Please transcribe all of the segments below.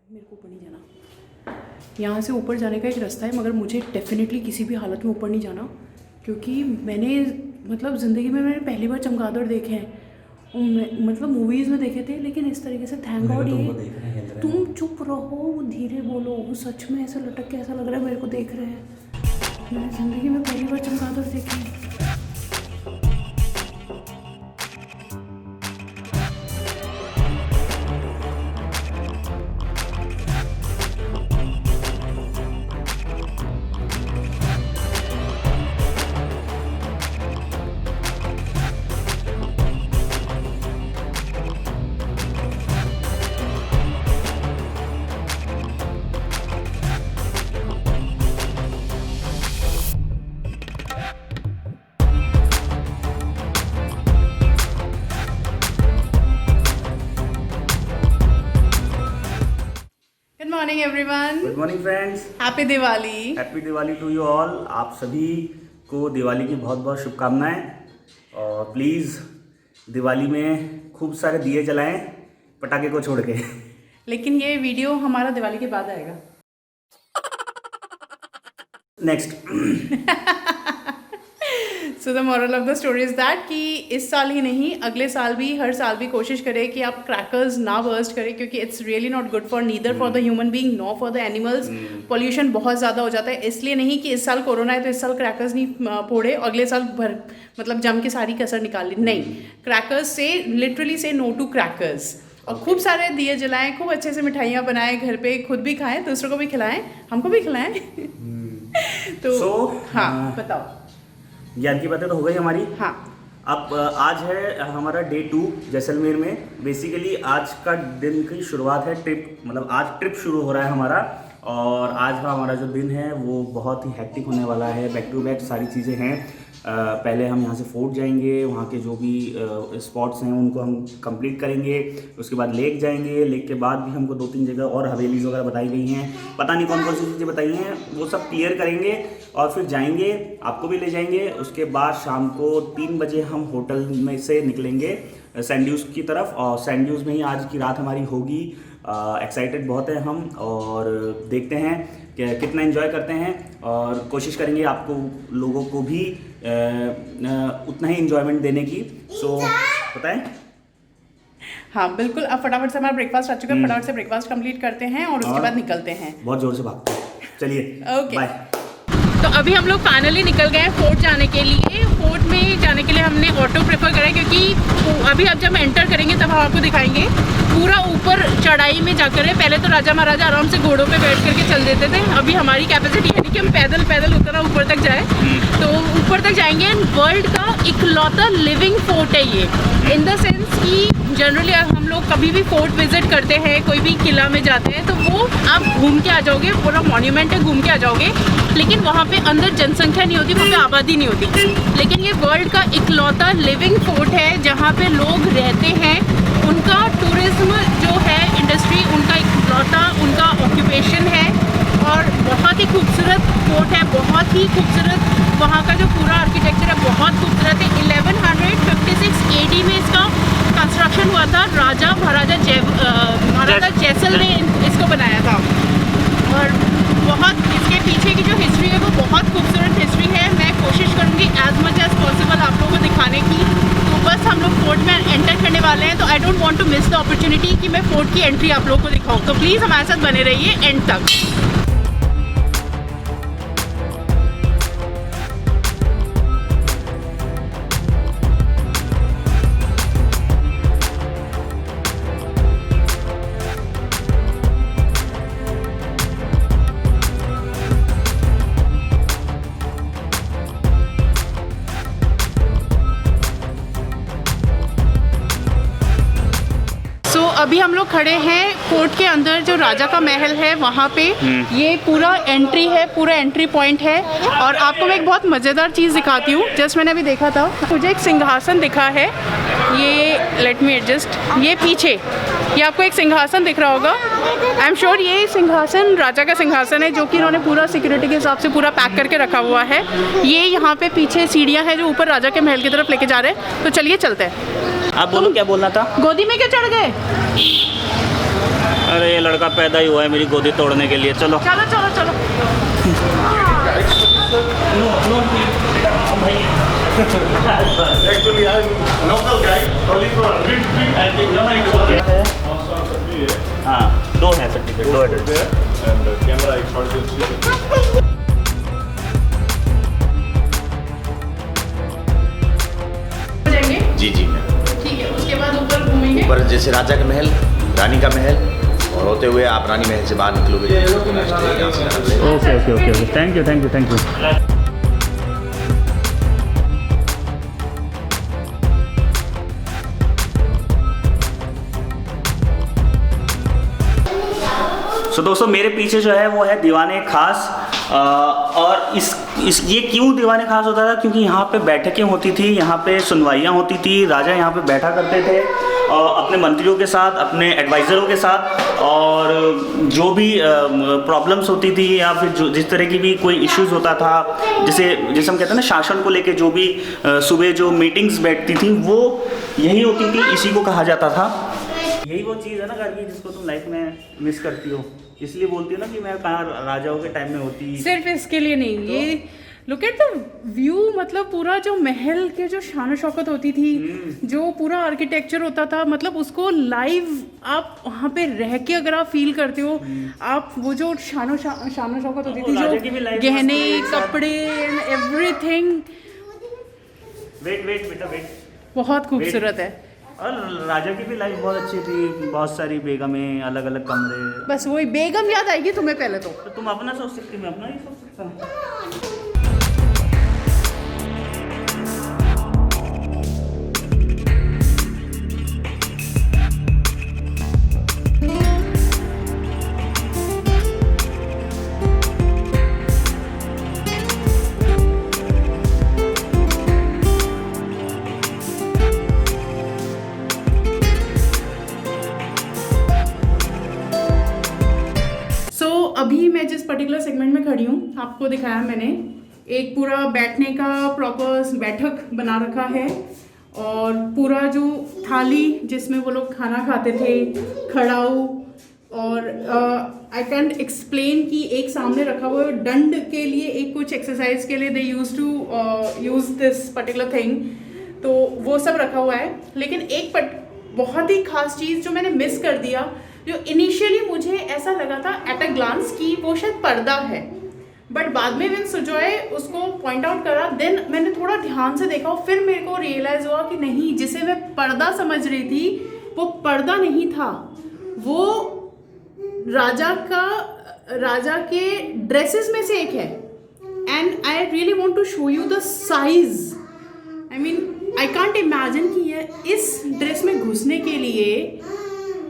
मेरे को ऊपर नहीं जाना। यहाँ से ऊपर जाने का एक रास्ता है, मगर मुझे डेफिनेटली किसी भी हालत में ऊपर नहीं जाना, क्योंकि मैंने मतलब ज़िंदगी में मैंने पहली बार चमगादड़ देखे हैं, मतलब मूवीज़ में देखे थे, लेकिन इस तरीके से थैंक गॉड ये तुम चुप रहो, धीरे बोलो, सच में ऐसा लटक के ऐसा लग रहा है मेरे को देख रहे हैं। मैंने ज़िंदगी में पहली बार चमगादड़ देखे हैं। Good morning everyone. Good morning friends. Happy Diwali. Happy Diwali to you all. आप सभी को दिवाली की बहुत बहुत शुभकामनाएं, और प्लीज़ दिवाली में खूब सारे दिए जलाएं, पटाखे को छोड़ के। लेकिन ये वीडियो हमारा दिवाली के बाद आएगा। Next. So the moral of the story is that कि इस साल ही नहीं, अगले साल भी, हर साल भी कोशिश करें कि आप क्रैकर्स ना बर्स्ट करें, क्योंकि it's really not good for neither for the human being no for the animals. Pollution बहुत ज़्यादा हो जाता है, इसलिए नहीं कि इस साल कोरोना है तो इस साल क्रैकर्स नहीं फोड़े, अगले साल भर मतलब जम के सारी कसर निकाल ली। नहीं, क्रैकर्स से लिटरली से नो टू क्रैकर्स। और खूब सारे दिए जलाएं, खूब अच्छे से मिठाइयाँ बनाएं, घर पे खुद भी खाएं, दूसरों को भी खिलाएं, हमको भी खिलाएं। तो हाँ बताओ। ज्ञान की बातें तो हो गई हमारी। हाँ, अब आज है हमारा डे 2 जैसलमेर में। बेसिकली आज का दिन की शुरुआत है ट्रिप, मतलब आज ट्रिप शुरू हो रहा है हमारा, और आज का हमारा जो दिन है वो बहुत ही हैक्टिक होने वाला है। बैक टू बैक सारी चीज़ें हैं। पहले हम यहाँ से फोर्ट जाएंगे, वहाँ के जो भी स्पॉट्स हैं उनको हम कंप्लीट करेंगे। उसके बाद लेक जाएंगे, लेक के बाद भी हमको 2-3 जगह और हवेलीज वगैरह बताई गई हैं, पता नहीं कौन कौन सी चीज़ें बताई हैं, वो सब क्लियर करेंगे और फिर जाएंगे, आपको भी ले जाएंगे। उसके बाद शाम को 3 बजे हम होटल में से निकलेंगे सैंड की तरफ, और सैंड में ही आज की रात हमारी होगी। एक्साइटेड बहुत है हम, और देखते हैं कि कितना एंजॉय करते हैं, और कोशिश करेंगे आपको लोगों को भी उतना ही एंजॉयमेंट देने की। सो बताएं। हाँ बिल्कुल। अब फटाफट से हमारा ब्रेकफास्ट आ चुका है, फटाफट से ब्रेकफास्ट कंप्लीट करते हैं और उसके बाद निकलते हैं। बहुत जोर से भागते हैं, चलिए ओके बाय। तो अभी हम लोग फाइनली निकल गए हैं फोर्ट जाने के लिए। फोर्ट में जाने के लिए हमने ऑटो प्रेफर करा, क्योंकि अभी अब जब एंटर करेंगे तब हम आपको दिखाएंगे। पूरा ऊपर चढ़ाई में जाकर है, पहले तो राजा महाराजा आराम से घोड़ों पे बैठ करके चल देते थे, अभी हमारी कैपेसिटी है नहीं कि हम पैदल पैदल उतना ऊपर तक जाए, तो ऊपर तक जाएंगे। वर्ल्ड का इकलौता लिविंग फोर्ट है ये, इन द सेंस कि जनरली हम लोग कभी भी फोर्ट विजिट करते हैं, कोई भी किला में जाते हैं, तो वो आप घूम के आ जाओगे, पूरा मॉन्यूमेंट है, घूम के आ जाओगे, लेकिन वहाँ पे अंदर जनसंख्या नहीं होती, वहाँ पे आबादी नहीं होती। लेकिन ये वर्ल्ड का इकलौता लिविंग फोर्ट है जहाँ पे लोग रहते हैं, उनका टूरिज्म जो है इंडस्ट्री, उनका इकलौता उनका ऑक्यूपेशन है, और बहुत ही खूबसूरत फोर्ट है, बहुत ही खूबसूरत। वहाँ का जो पूरा आर्किटेक्चर है बहुत खूबसूरत है। 1156 AD में इसका कंस्ट्रक्शन हुआ था, राजा महाराजा जैसल ने इसको बनाया था, और बहुत इसके पीछे की जो हिस्ट्री है वो बहुत खूबसूरत हिस्ट्री है। मैं कोशिश करूँगी एज मच एज पॉसिबल आप लोगों को दिखाने की। तो बस हम लोग फोर्ट में एंटर करने वाले हैं, तो I don't want to miss the opportunity कि मैं फोर्ट की एंट्री आप लोगों को दिखाऊँ, तो प्लीज़ हमारे साथ बने रहिए एंड तक। अभी हम लोग खड़े हैं फोर्ट के अंदर, जो राजा का महल है वहाँ पे। ये पूरा एंट्री है, पूरा एंट्री पॉइंट है, और आपको मैं एक बहुत मज़ेदार चीज़ दिखाती हूँ। जस्ट मैंने अभी देखा था, मुझे एक सिंहासन दिखा है, ये लेट मी एडजस्ट, ये पीछे ये आपको एक सिंहासन दिख रहा होगा। आई एम श्योर ये सिंहासन राजा का सिंहासन है, जो कि इन्होंने पूरा सिक्योरिटी के हिसाब से पूरा पैक करके रखा हुआ है। ये यहाँ पे पीछे सीढ़ियाँ हैं जो ऊपर राजा के महल की तरफ लेके जा रहे हैं, तो चलिए चलते हैं। आप बोलो क्या बोलना था। गोदी में क्या चढ़ गए? अरे ये लड़का पैदा ही हुआ है मेरी गोदी तोड़ने के लिए। चलो चलो चलो चलो। Actually, I'm local guy, only for हाँ 2 है certificate, 2 address. there and camera extraordinary. जाएंगे जी जी मैम। ठीक है, उसके बाद ऊपर घूमेंगे। पर जैसे राजा का महल, रानी का महल, और होते हुए आप रानी महल से बाहर निकलोगे। Okay okay okay okay, thank you thank you thank you. तो दोस्तों मेरे पीछे जो है वो है दीवाने खास। और इस ये क्यों दीवाने खास होता था, क्योंकि यहाँ पे बैठकें होती थी, यहाँ पे सुनवाइयाँ होती थी, राजा यहाँ पे बैठा करते थे अपने मंत्रियों के साथ, अपने एडवाइज़रों के साथ, और जो भी प्रॉब्लम्स होती थी या फिर जो जिस तरह की भी कोई इश्यूज़ होता था, जैसे हम कहते हैं ना शासन को लेके जो भी सुबह जो मीटिंग्स बैठती थी वो यही होती थी, इसी को कहा जाता था। यही वो चीज़ है ना घर की जिसको तुम लाइफ में मिस करती हो, इसलिए बोलती हो ना कि मैं कहाँ राजाओं के टाइम में होती। सिर्फ इसके लिए नहीं, ये लुक एट द व्यू, मतलब पूरा जो महल के जो शान शौकत होती थी, जो पूरा आर्किटेक्चर होता था, मतलब उसको लाइव आप वहाँ पे रह के अगर आप फील करते हो, आप वो जो शान शौकत होती थी, जो गहने कपड़े एंड एवरीथिंग, वेट बेटा वेट, बहुत खूबसूरत है। और राजा की भी लाइफ बहुत अच्छी थी, बहुत सारी बेगमें, अलग अलग कमरे। बस वही बेगम याद आएगी तुम्हें पहले तो तुम अपना सोच सकती, मैं अपना ही सोच सकता हूँ। अभी मैं जिस पर्टिकुलर सेगमेंट में खड़ी हूँ, आपको दिखाया मैंने, एक पूरा बैठने का प्रॉपर बैठक बना रखा है, और पूरा जो थाली जिसमें वो लोग खाना खाते थे, खड़ाऊ, और आई कैंट एक्सप्लेन कि एक सामने रखा हुआ है दंड के लिए, एक कुछ एक्सरसाइज के लिए they use to use this particular thing, तो वो सब रखा हुआ है। लेकिन एक बहुत ही खास चीज़ जो मैंने मिस कर दिया, जो इनिशियली मुझे ऐसा लगा था एट अ ग्लांस कि वो शायद पर्दा है, बट बाद में व्हेन सुजॉय उसको पॉइंट आउट करा, देन मैंने थोड़ा ध्यान से देखा और फिर मेरे को रियलाइज हुआ कि नहीं, जिसे मैं पर्दा समझ रही थी वो पर्दा नहीं था, वो राजा के ड्रेसेस में से एक है। And I really want to show you the size, I mean I can't imagine कि ये इस ड्रेस में घुसने के लिए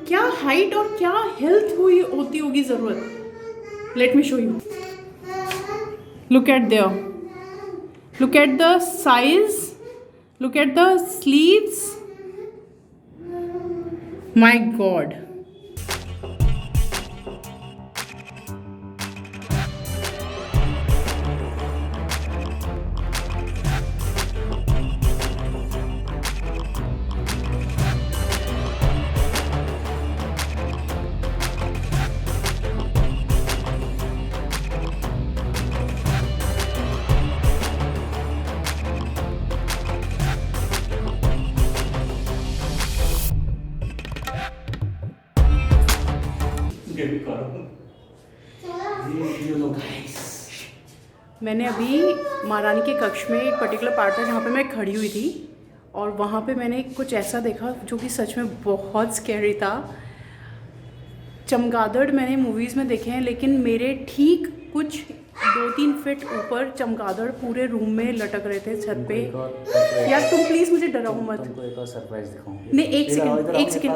क्या हाइट और क्या हेल्थ होती होगी ज़रूरत। Let me show you, look at there, look at the size, look at the sleeves, my God. मैंने अभी महारानी के कक्ष में एक पर्टिकुलर पार्ट था जहाँ पे मैं खड़ी हुई थी, और वहाँ पे मैंने कुछ ऐसा देखा जो कि सच में बहुत स्कैरी था। चमगादड़ मैंने मूवीज़ में देखे हैं, लेकिन मेरे ठीक कुछ 2-3 फीट ऊपर चमगादड़ पूरे रूम में लटक रहे थे छत पे। यार तुम प्लीज़ मुझे डराओ मत। तुमको एक और सरप्राइज दिखाऊंगी। नहीं, एक second,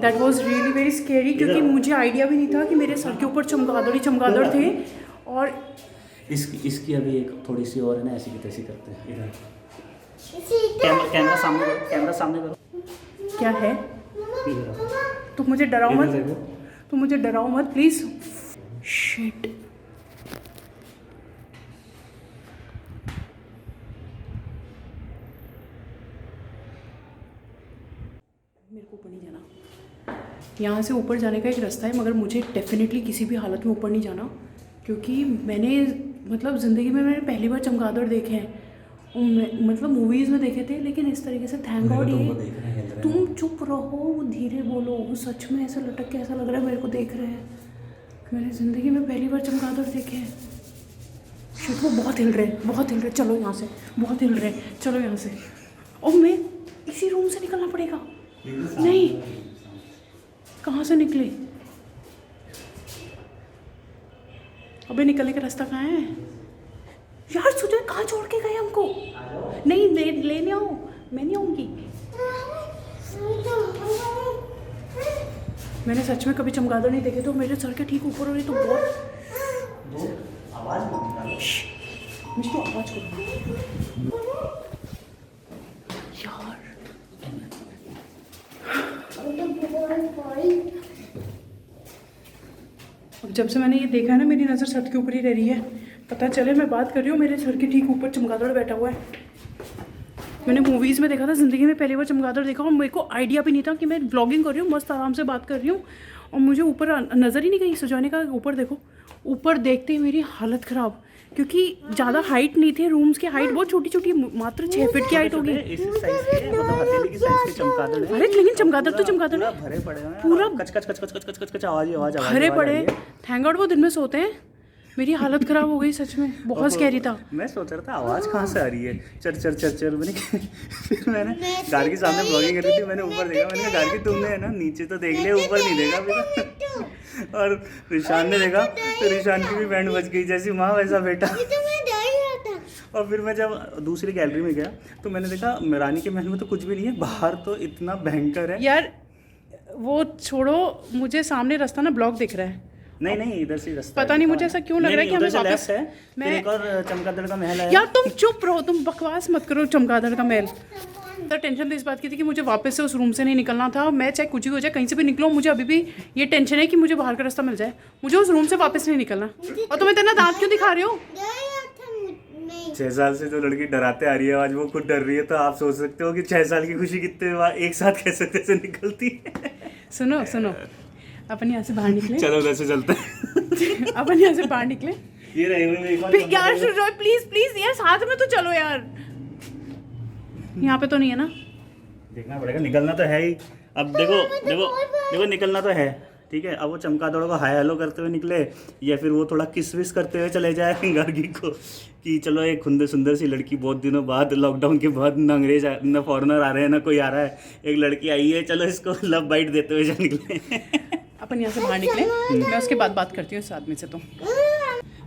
that was really very scary, क्योंकि मुझे आइडिया भी नहीं था कि मेरे सर के ऊपर चमगादड़ ही चमगादड़ थे। और इसकी अभी एक थोड़ी सी और है ना, ऐसी की तैसी करते हैं। इधर कैमरा सामने करो, कैमरा सामने करो। क्या है? इधर तुम मुझे डराओ मत, देखो। तुम मुझे डराओ मत प्लीज। शिट, मेरे को ऊपर नहीं जाना, यहाँ से ऊपर जाने का एक रास्ता है, मगर मुझे डेफिनेटली किसी भी हालत में ऊपर नहीं जाना, क्योंकि मैंने मतलब ज़िंदगी में मैंने पहली बार चमगादड़ देखे हैं। मतलब मूवीज़ में देखे थे, लेकिन इस तरीके से थैंक गॉड ये तुम चुप रहो, धीरे बोलो। सच में ऐसा लटक के ऐसा लग रहा है मेरे को देख रहे हैं। मैंने ज़िंदगी में पहली बार चमगादड़ देखे हैं। शिट, वो बहुत हिल रहे, चलो यहाँ से, बहुत हिल रहे, चलो यहाँ से। और मैं इसी रूम से निकलना पड़ेगा। नहीं, कहाँ से निकले? अबे निकलने का रास्ता कहाँ है यार? सुजय कहाँ छोड़ के गए हमको? नहीं लेने आओ, मैं नहीं आऊँगी। मैंने सच में कभी चमगादड़ नहीं देखे, तो मेरे सर के ठीक ऊपर हो रही तो बहुत आवाज़ मुझे तो आवाज़ करो यार। अब जब से मैंने ये देखा है ना, मेरी नज़र छत के ऊपर ही रह रही है। पता चले मैं बात कर रही हूँ, मेरे सर के ठीक ऊपर चमगादड़ बैठा हुआ है। मैंने मूवीज़ में देखा था, ज़िंदगी में पहली बार चमगादड़ देखा, और मेरे को आइडिया भी नहीं था कि मैं ब्लॉगिंग कर रही हूँ, मस्त आराम से बात कर रही हूँ, और मुझे ऊपर नज़र ही नहीं गई। सुजाने का ऊपर देखो, ऊपर देखते ही मेरी हालत ख़राब, क्योंकि ज़्यादा हाइट नहीं थे रूम्स की। हाइट बहुत छोटी छोटी, मात्र 6 फीट की हाइट होगी। अरे लेकिन चमगादड़ तो चमगादड़ भरे पड़े हैं, पूरा कच आवाज भरे पड़े। थैंक गॉड वो दिन में सोते हैं। मेरी हालत ख़राब हो गई सच में, बहुत स्कैरी था। मैं सोच रहा था आवाज़ कहाँ से आ रही है, चर मैंने फिर मैंने गाड़ी के सामने ब्लॉगिंग कर रही थी, मैंने ऊपर देखा, मैंने कहा गाड़ी की तुमने है ना नीचे तो देख लिया, ऊपर नहीं देखा फिर। और रिशान ने देखा तो रिशान की भी बैंड बज गई, जैसी माँ वैसा बेटा। और फिर मैं जब दूसरी गैलरी में गया तो मैंने देखा रानी के महल में तो कुछ भी नहीं है, बाहर तो इतना भयंकर है यार। वो छोड़ो, मुझे सामने रास्ता ना ब्लॉक दिख रहा है। नहीं इधर से रास्ता पता नहीं मुझे ऐसा क्यों लग रहा है कि हमें वापस है। मैं एक और चमगादड़ का महल है। यार तुम चुप रहो, तुम बकवास मत करो। चमगादड़ का महल, तो टेंशन तो इस बात की थी कि मुझे वापस से उस रूम से नहीं निकलना था। मैं चाहे कुछ भी हो जाए, कहीं से भी निकलो, मुझे अभी भी ये टेंशन है कि मुझे बाहर का रास्ता मिल जाए, मुझे उस रूम से वापस नहीं निकलना। और तुम इतना दांत क्यों दिखा रहे हो? 6 साल से जो लड़की डराते आ रही है, आज वो खुद डर रही है, तो आप सोच सकते हो कि 6 साल की खुशी कितने एक साथ कैसे निकलती है। सुनो, अपन यहाँ से बाहर निकले। चलो उधर से चलते हैं। अपन यहाँ से बाहर निकले। ये रहे यार प्लीज यार, साथ में तो चलो यार। यहाँ पे तो नहीं है ना? देखना पड़ेगा, निकलना तो है ही। अब देखो निकलना तो है, ठीक है। अब वो चमगादड़ को हाय हेलो करते हुए निकले, या फिर वो थोड़ा किस विस करते हुए चले जाए गार्गी को कि चलो एक सुंदर सी लड़की, बहुत दिनों बाद, लॉकडाउन के बाद, ना अंग्रेज ना फॉरेनर आ रहे हैं ना कोई आ रहा है, एक लड़की आई है, चलो इसको लव बाइट देते हुए निकले। अपन यहाँ से बाहर निकले, मैं उसके बाद बात करती हूँ इस आदमी से। तो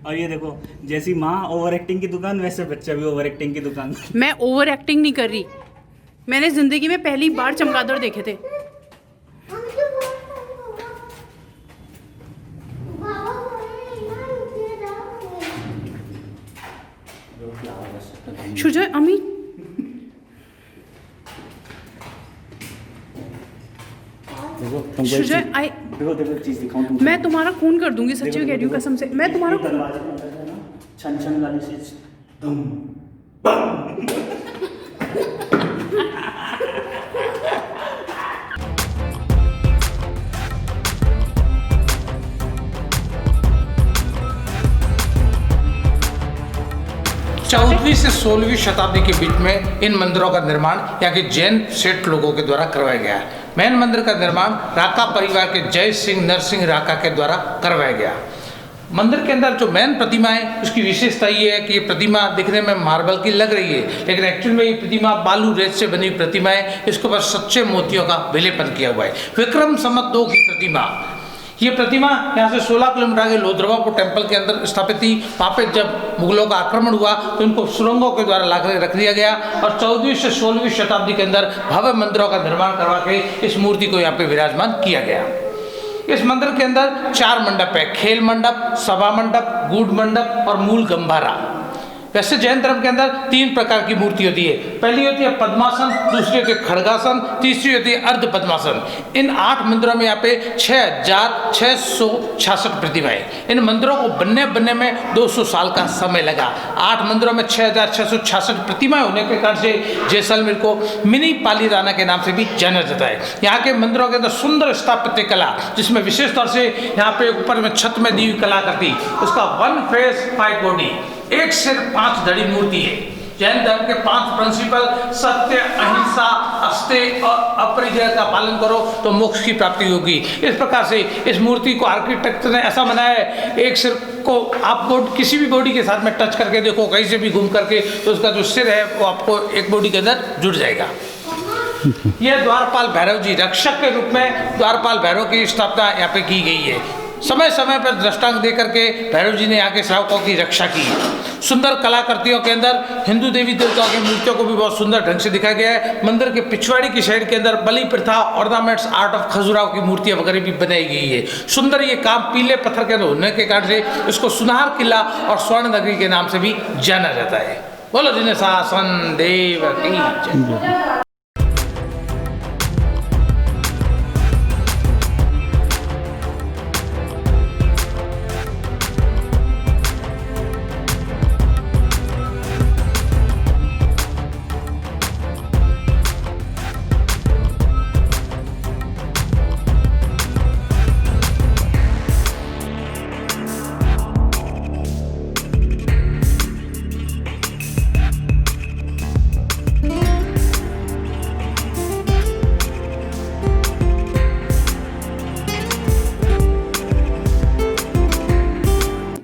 और ये देखो, जैसी माँ ओवर एक्टिंग की दुकान, वैसे बच्चा भी ओवर एक्टिंग की दुकान। मैं ओवर एक्टिंग नहीं कर रही, मैंने जिंदगी में पहली बार चमगादड़ देखे थे। सुजय अमी सुजय देखो चीज दिखाऊं तुमको। मैं तुम्हारा खून कर दूंगी, सच्ची में कह रही हूँ, कसम से। मैं तुम्हारा छन छन गाने से चौदहवीं से 16वीं शताब्दी के बीच में इन मंदिरों का निर्माण यहाँ के जैन सेठ लोगों के द्वारा करवाया गया है। मैन मंदिर का निर्माण राका परिवार के जय सिंह नरसिंह राका के द्वारा करवाया गया। मंदिर के अंदर जो मैन प्रतिमा है, उसकी विशेषता ये है कि ये प्रतिमा दिखने में मार्बल की लग रही है, लेकिन एक्चुअल में ये प्रतिमा बालू रेत से बनी प्रतिमा है। इसके ऊपर सच्चे मोतियों का विलेपन किया हुआ है। विक्रम संवत 2 की प्रतिमा, ये प्रतिमा यहाँ से 16 किलोमीटर आगे लोधरवापुर टेम्पल के अंदर स्थापित थी। वहाँ पे जब मुगलों का आक्रमण हुआ तो इनको सुरंगों के द्वारा लाकर रख दिया गया, और 14वीं से 16वीं शताब्दी के अंदर भव्य मंदिरों का निर्माण करवा के इस मूर्ति को यहाँ पे विराजमान किया गया। इस मंदिर के अंदर 4 मंडप है, खेल मंडप, सभा मंडप, गूढ़ मंडप और मूल गंभारा। वैसे जैन धर्म के अंदर 3 प्रकार की मूर्ति होती है। पहली होती है पद्मासन, दूसरी होती है खड़गासन, तीसरी होती है अर्ध पद्मासन। इन 8 मंदिरों में यहाँ पे 6666 प्रतिमाएं। इन मंदिरों को बनने में 200 साल का समय लगा। 8 मंदिरों में 6666 प्रतिमाएं होने के कारण से जैसलमेर को मिनी पालीताना के नाम से भी जाना जाता है। यहाँ के मंदिरों के अंदर सुंदर स्थापत्य कला, जिसमें विशेष तौर से यहाँ पे ऊपर में छत में दी हुई कलाकृति, उसका 1 फेस 5 बॉडी, 1 सिर 5 धड़ी मूर्ति है। जैन धर्म के 5 प्रिंसिपल सत्य, अहिंसा, अस्तेय और अपरिग्रह का पालन करो तो मोक्ष की प्राप्ति होगी। इस प्रकार से इस मूर्ति को आर्किटेक्ट ने ऐसा बनाया है, 1 सिर को आप किसी भी बॉडी के साथ में टच करके देखो, कहीं से भी घूम करके, तो उसका जो सिर है वो आपको एक बॉडी के अंदर जुड़ जाएगा। यह द्वारपाल भैरव जी रक्षक के रूप में द्वारपाल भैरव की स्थापना यहाँ पे की गई है। समय समय पर दृष्टांत दे करके भैरव जी ने यहाँ के श्रावकों की रक्षा की। सुंदर कलाकृतियों के अंदर हिंदू देवी देवताओं की मूर्तियों को भी बहुत सुंदर ढंग से दिखाया गया है। मंदिर के पिछवाड़ी की साइड के अंदर बलि प्रथा, ऑर्नामेंट्स, आर्ट ऑफ खजुराहो की मूर्तियां वगैरह भी बनाई गई है। सुंदर ये काम पीले पत्थर के अंदर होने के कारण से इसको सुनहर किला और स्वर्ण नगरी के नाम से भी जाना जाता है। बोलो जिन्हें शासन देव की जय।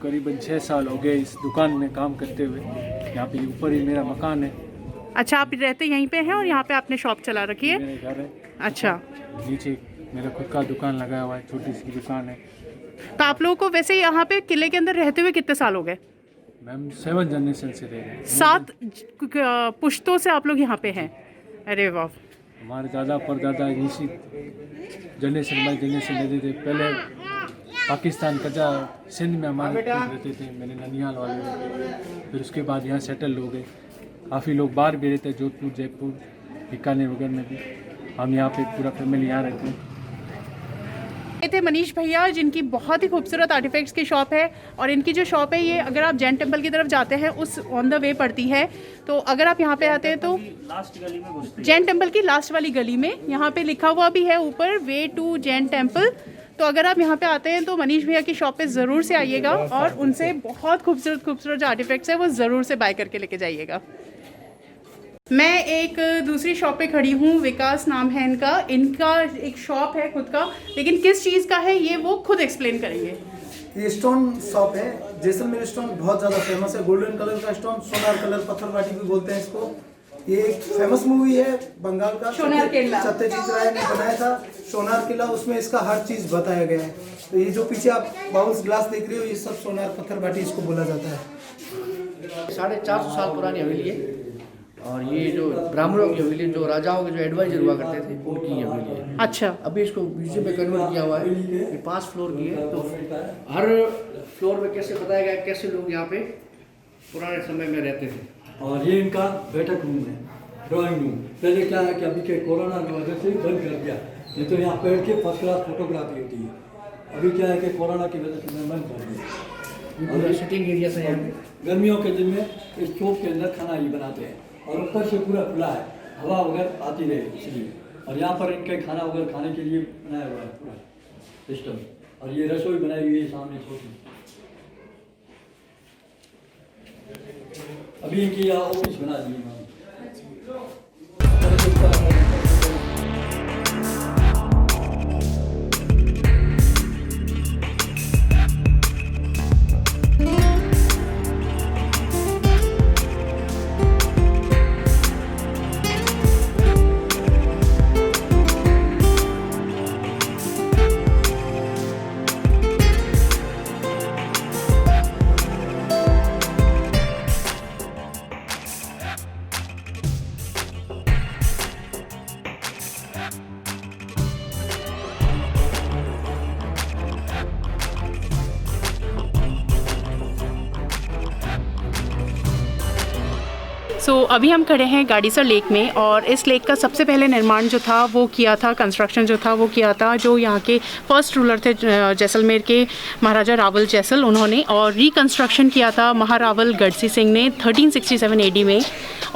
करीबन 6 साल हो गए इस दुकान में काम करते हुए। यहाँ पे ऊपर ही मेरा मकान है। अच्छा, आप रहते यहीं पे हैं और यहाँ पे आपने शॉप चला रखी है? मेरे घर है। अच्छा, नीचे मेरा खुद का दुकान लगा हुआ है, छोटी सी दुकान है। तो आप लोगों को वैसे यहाँ पे किले के अंदर रहते हुए कितने साल हो गए? मैम 7 जनरेशन से रह रहे हैं। 7 पुश्तों से आप लोग यहाँ पे हैं? अरे वाह। हमारे दादा परदादा इसी जनरेशन बाई जनरेशन रहते थे। पहले पाकिस्तान कजा सिंध में हमारे रहते थे, मेरे ननिहाल वाले। फिर उसके बाद यहाँ सेटल हो गए। काफ़ी लोग बाहर भी रहते हैं, जोधपुर, जयपुर, बीकानेर वगैरह में भी। हम यहाँ पे पूरा फैमिली यहाँ रहते हैं। ये थे मनीष भैया, जिनकी बहुत ही खूबसूरत आर्टिफैक्ट्स की शॉप है। और इनकी जो शॉप है ये, अगर आप जैन टेम्पल की तरफ जाते हैं उस ऑन द वे पड़ती है। तो अगर आप यहाँ पे आते हैं तो लास्ट गली में घुसते जैन टेम्पल की लास्ट वाली गली में यहाँ पे लिखा हुआ भी है ऊपर, वे टू जैन टेम्पल। तो अगर आप यहाँ पे आते हैं तो मनीष भैया की शॉप पे ज़रूर से आइएगा और उनसे बहुत खूबसूरत खूबसूरत जो आर्टिफैक्ट्स है वो ज़रूर से बाय करके लेके जाइएगा। मैं एक दूसरी शॉप पे खड़ी हूँ, विकास नाम है इनका। इनका एक शॉप है खुद का, लेकिन किस चीज़ का है ये वो खुद एक्सप्लेन करेंगे। ये स्टोन शॉप है। जैसलमेर स्टोन बहुत ज़्यादा फेमस है। गोल्डन कलर का स्टोन, सोनार कलर, पत्थर बाटी भी बोलते हैं इसको। ये एक फेमस मूवी है बंगाल का, सोनार किला, सत्यजीत राय ने बनाया था सोनार किला। उसमें इसका हर चीज़ बताया गया है। तो ये जो पीछे आप बाउल्स ग्लास देख रहे हो, ये सब सोनार पत्थर बाटी इसको बोला जाता है। 450 साल पुरानी हवेली है। और ये जो ब्राह्मणों की हवेली, जो राजाओं के जो एडवाइजर हुआ करते थे, उनकी हवेली है। अच्छा, अभी इसको म्यूजियम में कन्वर्ट किया हुआ है। ये 5 फ्लोर की है। तो हर फ्लोर में कैसे बताया गया कैसे लोग यहाँ पे पुराने समय में रहते थे। और ये इनका बैठक रूम है, ड्राइंग रूम। पहले क्या है कि अभी के कोरोना की वजह से बंद कर दिया, नहीं तो यहाँ बैठ के फर्स्ट क्लास फोटोग्राफी होती है। अभी क्या है कि कोरोना की वजह से मैं बंद कर दिया। और सिटिंग एरिया से यहाँ पे गर्मियों के दिन में इस चौक के अंदर खाना ही बनाते हैं और ऊपर से पूरा खुला है, हवा वगैरह आती रहे इसलिए। और यहाँ पर इनके खाना वगैरह खाने के लिए बनाया हुआ है पूरा सिस्टम। और ये रसोई बनाई हुई है सामने छोटी। अभी इनकी यहाँ ऑफिस बना दी है। सो अभी हम खड़े हैं गाड़ीसर लेक में, और इस लेक का सबसे पहले निर्माण जो था वो किया था, कंस्ट्रक्शन जो था वो किया था जो यहाँ के फर्स्ट रूलर थे जैसलमेर के महाराजा रावल जैसल, उन्होंने, और रिकंस्ट्रक्शन किया था महारावल गढ़सी सिंह ने 1367 AD में।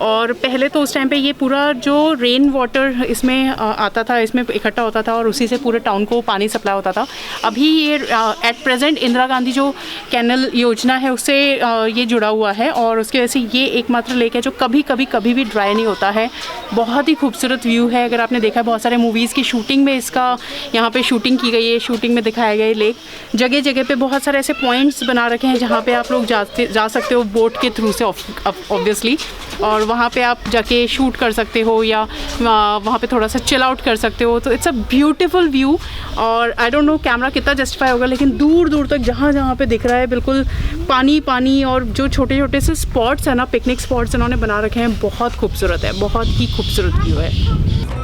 और पहले तो उस टाइम पे ये पूरा जो रेन वाटर इसमें आता था, इसमें इकट्ठा होता था और उसी से पूरे टाउन को पानी सप्लाई होता था। अभी ये एट प्रेजेंट इंदिरा गांधी जो कैनल योजना है उससे ये जुड़ा हुआ है, और उसकी वजह से ये एकमात्र लेक है जो कभी भी ड्राई नहीं होता है। बहुत ही खूबसूरत व्यू है। अगर आपने देखा है बहुत सारे मूवीज़ की शूटिंग में इसका यहाँ पे शूटिंग की गई है, शूटिंग में दिखाया गया है लेक। जगह जगह पे बहुत सारे ऐसे पॉइंट्स बना रखे हैं जहाँ पे आप लोग जा सकते हो बोट के थ्रू से ऑब्वियसली, और वहाँ पे आप जाके शूट कर सकते हो या वहाँ पे थोड़ा सा चिल आउट कर सकते हो। तो इट्स अ ब्यूटीफुल व्यू, और आई डोंट नो कैमरा कितना जस्टिफाई होगा, लेकिन दूर दूर तक जहाँ पे दिख रहा है बिल्कुल पानी पानी, और जो छोटे छोटे से स्पॉट्स हैं ना, पिकनिक स्पॉट्स इन्होंने बना रखे हैं, बहुत खूबसूरत है, बहुत ही खूबसूरत व्यू है।